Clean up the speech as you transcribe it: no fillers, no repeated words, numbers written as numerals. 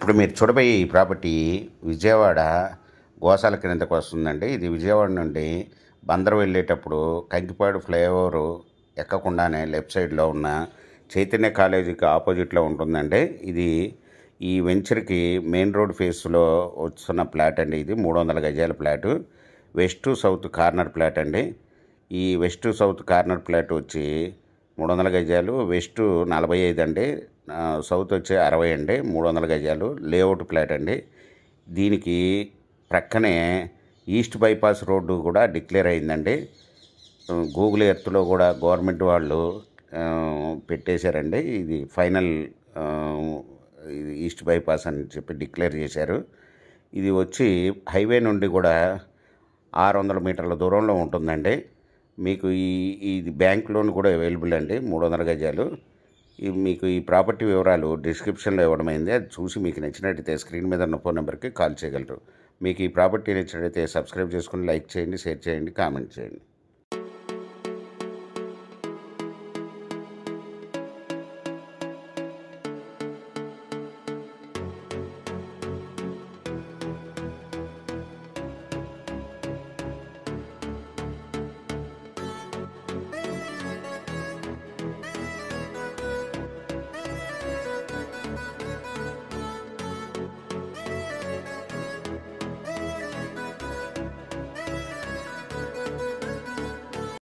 ఇప్పుడు మీరు చూడబోయే ఈ ప్రాపర్టీ విజయవాడ గోశాల కిందకు వస్తుందండి. ఇది విజయవాడ నుండి బందర్ వెళ్ళేటప్పుడు కంకిపాడు ఫ్లైఓవర్ ఎక్కకుండానే లెఫ్ట్ సైడ్లో ఉన్న చైతన్య కాలేజీకి ఆపోజిట్లో ఉంటుందండి. ఇది ఈ వెంచర్కి మెయిన్ రోడ్ ఫేస్లో వస్తున్న ప్లాట్ అండి. ఇది 300 గజాల plot, west to south corner plot అండి. ఈ west to south corner plot వచ్చి 300 గజాలు, వెస్ట్ 45 అండి, సౌత్ వచ్చి 60 అండి. 300 గజాలు లేఅవుట్ ప్లాట్ అండి. దీనికి ప్రక్కనే ఈస్ట్ బైపాస్ రోడ్డు కూడా డిక్లేర్ అయిందండి. గూగుల్ ఎర్త్లో కూడా గవర్నమెంట్ వాళ్ళు పెట్టేశారండి. ఇది ఫైనల్ ఈస్ట్ బైపాస్ అని చెప్పి డిక్లేర్ చేశారు. ఇది వచ్చి హైవే నుండి కూడా 600 మీటర్ల దూరంలో ఉంటుందండి. మీకు ఇది బ్యాంక్ లోన్ కూడా అవైలబుల్ అండి. 300 గజాలు. మీకు ఈ ప్రాపర్టీ వివరాలు డిస్క్రిప్షన్లో ఇవ్వడమైంది. అది చూసి మీకు నచ్చినట్టయితే స్క్రీన్ మీద ఉన్న ఫోన్ నెంబర్కి కాల్ చేయగలరు. మీకు ఈ ప్రాపర్టీ నచ్చినట్టయితే సబ్స్క్రైబ్ చేసుకుని లైక్ చేయండి, షేర్ చేయండి, కామెంట్ చేయండి.